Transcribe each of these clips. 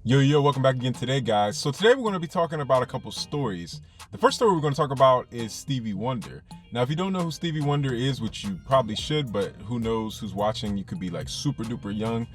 Yo, welcome back again today, guys. So today we're going to be talking about a couple stories. The first story we're going to talk about is Stevie Wonder. Now, if you don't know who Stevie Wonder is, which you probably should, but who knows who's watching, you could be like super duper young.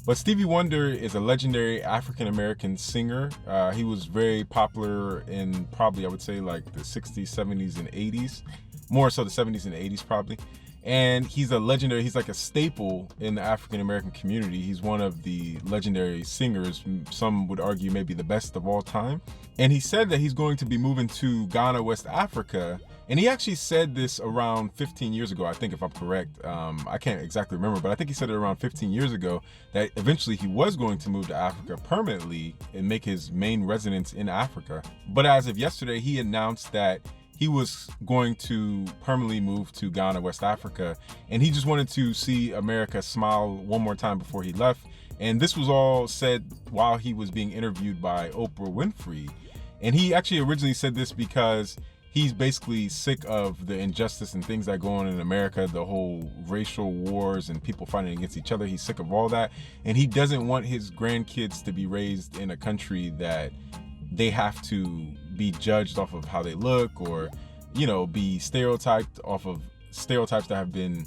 But Stevie Wonder is a legendary African-American singer. He was very popular in probably, I would say, like the 60s, 70s, and 80s. More so the 70s and 80s probably. And he's like a staple in the African American community. He's one of the legendary singers, some would argue maybe the best of all time. And he said that he's going to be moving to Ghana, West Africa. And he actually said this around 15 years ago, I think, if I'm correct. I can't exactly remember, but I think he said it around 15 years ago that eventually he was going to move to Africa permanently and make his main residence in Africa. But as of yesterday, he announced that he was going to permanently move to Ghana, West Africa, and he just wanted to see America smile one more time before he left. And this was all said while he was being interviewed by Oprah Winfrey. And he actually originally said this because he's basically sick of the injustice and things that go on in America, the whole racial wars and people fighting against each other. He's sick of all that. And he doesn't want his grandkids to be raised in a country that they have to be judged off of how they look, or be stereotyped off of stereotypes that have been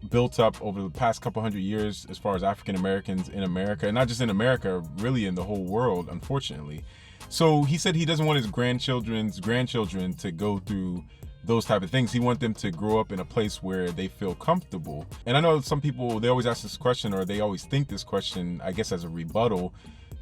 built up over the past couple hundred years as far as African Americans in America, and not just in America, really in the whole world, unfortunately. So he said he doesn't want his grandchildren to go through those type of things. He wants them to grow up in a place where they feel comfortable. And I know some people, they always ask this question, or they always think this question, I guess, as a rebuttal,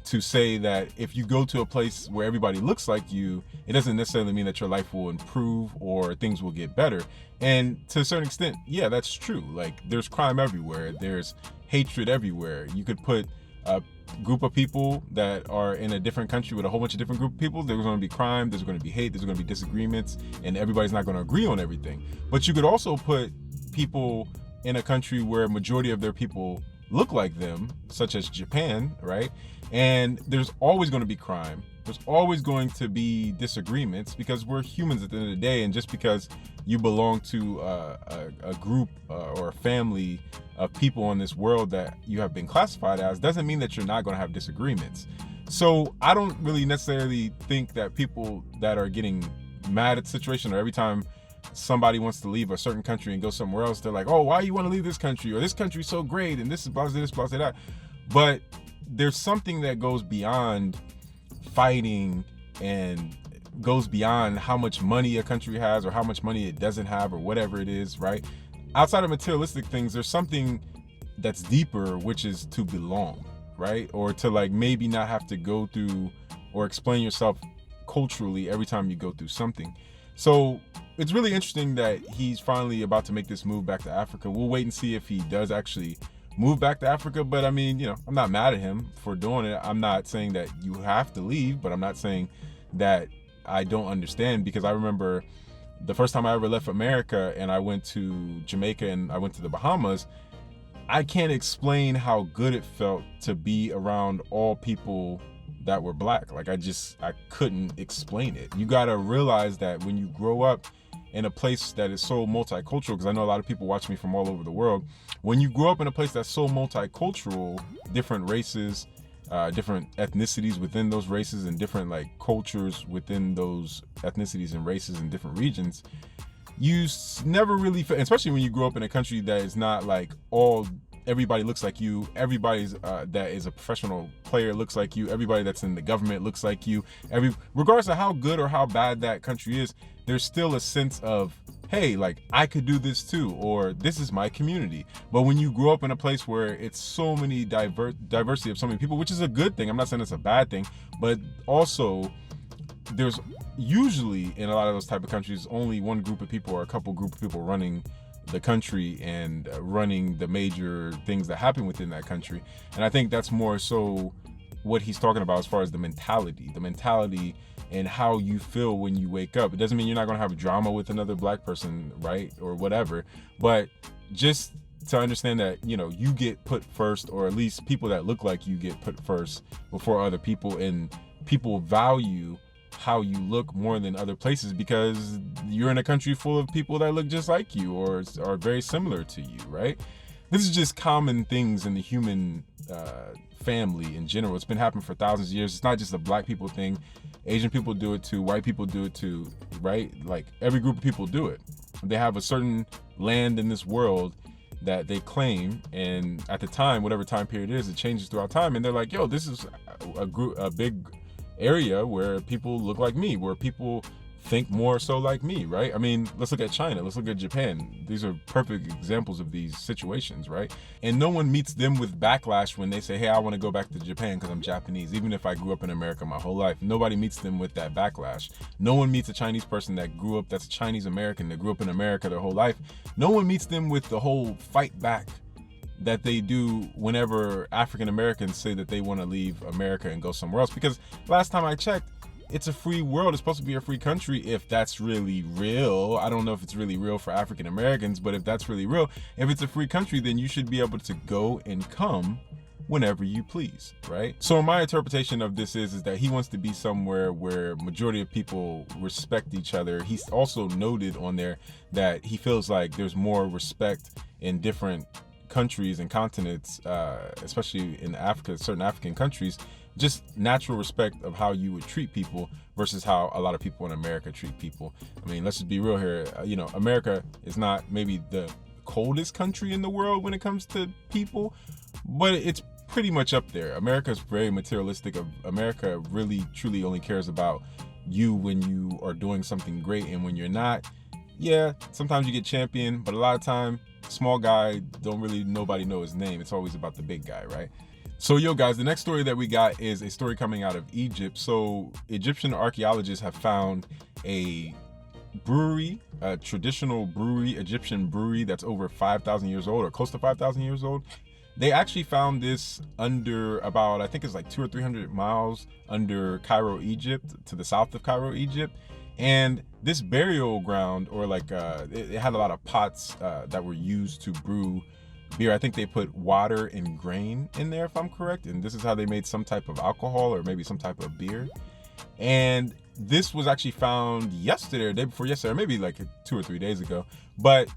to say that if you go to a place where everybody looks like you, it doesn't necessarily mean that your life will improve or things will get better. And to a certain extent, yeah, that's true. Like, there's crime everywhere, there's hatred everywhere. You could put a group of people that are in a different country with a whole bunch of different group of people. There's going to be crime, there's going to be hate, there's going to be disagreements, and everybody's not going to agree on everything. But you could also put people in a country where a majority of their people look like them, such as Japan, right? And there's always going to be crime. There's always going to be disagreements, because we're humans at the end of the day. And just because you belong to a group or a family of people in this world that you have been classified as, doesn't mean that you're not going to have disagreements. So I don't really necessarily think that people that are getting mad at the situation, or every time somebody wants to leave a certain country and go somewhere else, they're like, oh, why you want to leave this country, or this country's so great, and this is blah, this, blah, that. But there's something that goes beyond fighting and goes beyond how much money a country has or how much money it doesn't have or whatever it is, right? Outside of materialistic things, there's something that's deeper, which is to belong, right? Or to like maybe not have to go through or explain yourself culturally every time you go through something. So it's really interesting that he's finally about to make this move back to Africa. We'll wait and see if he does actually move back to Africa. But I mean, I'm not mad at him for doing it. I'm not saying that you have to leave, but I'm not saying that I don't understand, because I remember the first time I ever left America and I went to Jamaica and I went to the Bahamas. I can't explain how good it felt to be around all people that were black. Like, I couldn't explain it. You gotta realize that when you grow up in a place that is so multicultural, because I know a lot of people watch me from all over the world. When you grow up in a place that's so multicultural, different races, different ethnicities within those races, and different like cultures within those ethnicities and races in different regions, you never really feel, especially when you grow up in a country that is not like everybody looks like you, everybody's that is a professional player looks like you, everybody that's in the government looks like you, regardless of how good or how bad that country is, there's still a sense of, hey, like, I could do this too, or this is my community. But when you grow up in a place where it's so many diversity of so many people, which is a good thing, I'm not saying it's a bad thing, but also there's usually in a lot of those type of countries only one group of people or a couple group of people running the country and running the major things that happen within that country. And I think that's more so what he's talking about as far as the mentality and how you feel when you wake up. It doesn't mean you're not going to have drama with another black person, right, or whatever, but just to understand that, you get put first, or at least people that look like you get put first before other people, and people value how you look more than other places because you're in a country full of people that look just like you or are very similar to you, right? This is just common things in the human family in general. It's been happening for thousands of years. It's not just a black people thing. Asian people do it too. White people do it too, right? Like every group of people do it. They have a certain land in this world that they claim, and at the time, whatever time period it is, it changes throughout time, and they're like, yo, this is a big area where people look like me, where people think more so like me, right? I mean, let's look at China, let's look at Japan. These are perfect examples of these situations, right? And no one meets them with backlash when they say, hey, I want to go back to Japan because I'm Japanese, even if I grew up in America my whole life. Nobody meets them with that backlash. No one meets a Chinese person that's a Chinese American that grew up in America their whole life. No one meets them with the whole fight back that they do whenever African Americans say that they want to leave America and go somewhere else. Because last time I checked, it's a free world. It's supposed to be a free country if that's really real. I don't know if it's really real for African Americans, but if that's really real, if it's a free country, then you should be able to go and come whenever you please, right? So my interpretation of this is that he wants to be somewhere where majority of people respect each other. He's also noted on there that he feels like there's more respect in different countries and continents, especially in Africa, certain African countries, just natural respect of how you would treat people versus how a lot of people in America treat people. I mean, let's just be real here. America is not maybe the coldest country in the world when it comes to people, but it's pretty much up there. America is very materialistic. America really truly only cares about you when you are doing something great, and when you're not, yeah, sometimes you get championed, but a lot of time, small guy, nobody know his name. It's always about the big guy, right? So yo guys, the next story that we got is a story coming out of Egypt. So Egyptian archaeologists have found a brewery, a traditional brewery, Egyptian brewery that's over 5,000 years old or close to 5,000 years old. They actually found this under about, I think it's like 200 or 300 miles under Cairo, Egypt, to the south of Cairo, Egypt. And this burial ground, or like it had a lot of pots that were used to brew beer. I think they put water and grain in there, if I'm correct, and this is how they made some type of alcohol or maybe some type of beer. And this was actually found yesterday or day before yesterday, or maybe like 2 or 3 days ago, but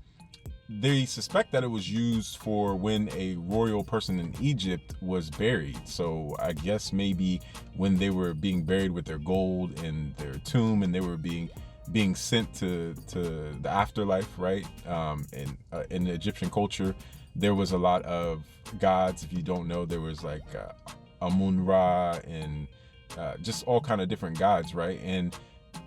they suspect that it was used for when a royal person in Egypt was buried. So I guess maybe when they were being buried with their gold in their tomb, and they were being sent to the afterlife, right? In the Egyptian culture, there was a lot of gods. If you don't know, there was like Amun-Ra and just all kind of different gods, right? And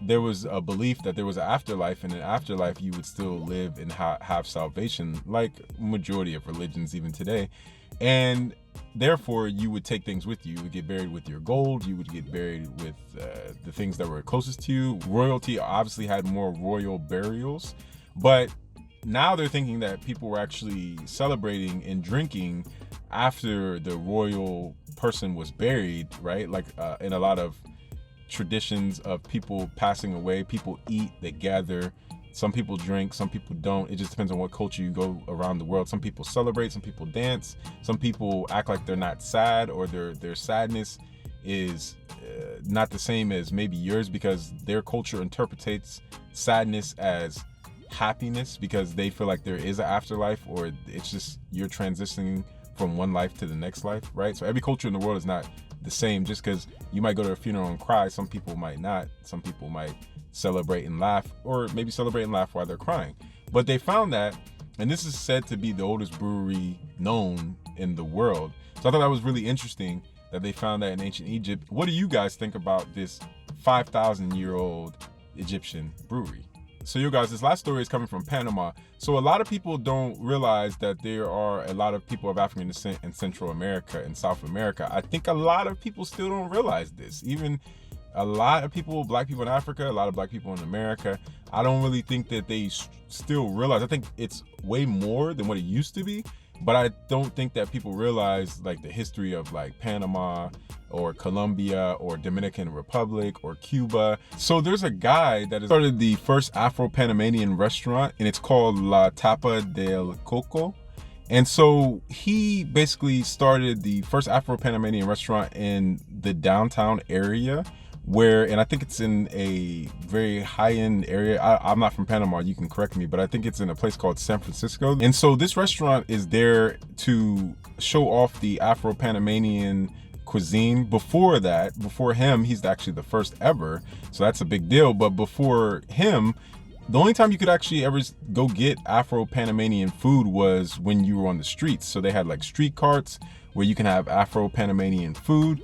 there was a belief that there was an afterlife, and in afterlife you would still live and have salvation, like majority of religions even today. And therefore you would take things with you. You would get buried with your gold. You would get buried with the things that were closest to you. Royalty obviously had more royal burials, but now they're thinking that people were actually celebrating and drinking after the royal person was buried, right? Like in a lot of traditions of people passing away, people eat, they gather. Some people drink, some people don't. It just depends on what culture you go around the world. Some people celebrate, some people dance, some people act like they're not sad, or their sadness is not the same as maybe yours, because their culture interprets sadness as happiness because they feel like there is an afterlife, or it's just you're transitioning from one life to the next life, right? So every culture in the world is not the same. Just because you might go to a funeral and cry, some people might not. Some people might celebrate and laugh, or maybe celebrate and laugh while they're crying. But they found that, and this is said to be the oldest brewery known in the world. So I thought that was really interesting that they found that in ancient Egypt. What do you guys think about this 5,000-year-old Egyptian brewery? So you guys, this last story is coming from Panama. So a lot of people don't realize that there are a lot of people of African descent in Central America and South America. I think a lot of people still don't realize this. Even a lot of people, black people in Africa, a lot of black people in America, I don't really think that they still realize. I think it's way more than what it used to be, but I don't think that people realize like the history of like Panama or Colombia or Dominican Republic or Cuba. So there's a guy that has started the first Afro-Panamanian restaurant, and it's called La Tapa del Coco. And so he basically started the first Afro-Panamanian restaurant in the downtown area, and I think it's in a very high-end area. I'm not from Panama, you can correct me, but I think it's in a place called San Francisco. And so this restaurant is there to show off the Afro-Panamanian cuisine. Before him, he's actually the first ever, so that's a big deal. But before him, the only time you could actually ever go get Afro-Panamanian food was when you were on the streets. So they had like street carts where you can have Afro-Panamanian food,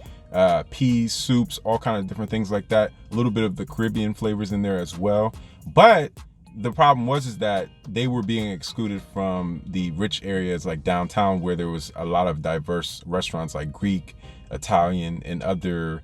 peas, soups, all kind of different things like that. A little bit of the Caribbean flavors in there as well. But the problem is that they were being excluded from the rich areas like downtown, where there was a lot of diverse restaurants like Greek, Italian, and other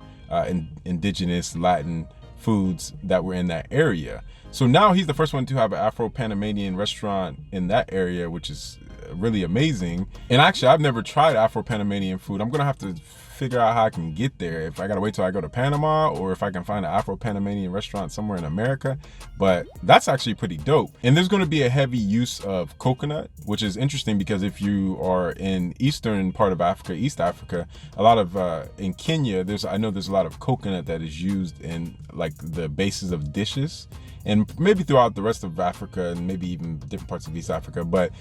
indigenous Latin foods that were in that area. So now he's the first one to have an Afro-Panamanian restaurant in that area, which is really amazing. And actually, I've never tried Afro-Panamanian food. I'm gonna have to figure out how I can get there, if I gotta wait till I go to Panama, or if I can find an Afro-Panamanian restaurant somewhere in America. But that's actually pretty dope. And there's gonna be a heavy use of coconut, which is interesting because if you are in eastern part of Africa, East Africa, a lot of in Kenya, I know there's a lot of coconut that is used in like the bases of dishes, and maybe throughout the rest of Africa, and maybe even different parts of East Africa. But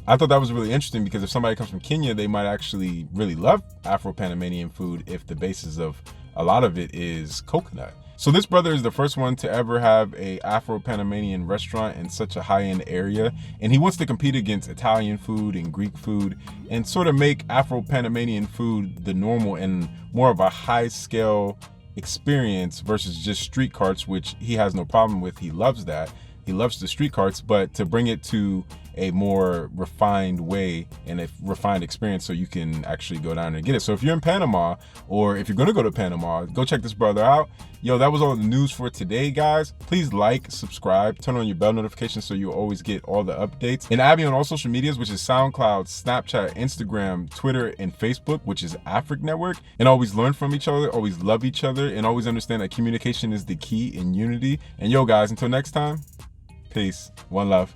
I thought that was really interesting because if somebody comes from Kenya, they might actually really love Afro-Panamanian food if the basis of a lot of it is coconut. So this brother is the first one to ever have a Afro-Panamanian restaurant in such a high-end area, and he wants to compete against Italian food and Greek food and sort of make Afro-Panamanian food the normal and more of a high-scale experience versus just street carts, which he has no problem with. He loves that. He loves the street carts, but to bring it to a more refined way and a refined experience so you can actually go down and get it. So if you're in Panama, or if you're going to go to Panama, go check this brother out. Yo, that was all the news for today, guys. Please like, subscribe, turn on your bell notifications so you always get all the updates. And add me on all social medias, which is SoundCloud, Snapchat, Instagram, Twitter, and Facebook, which is Afric Network. And always learn from each other, always love each other, and always understand that communication is the key in unity. And yo, guys, until next time, peace. One love.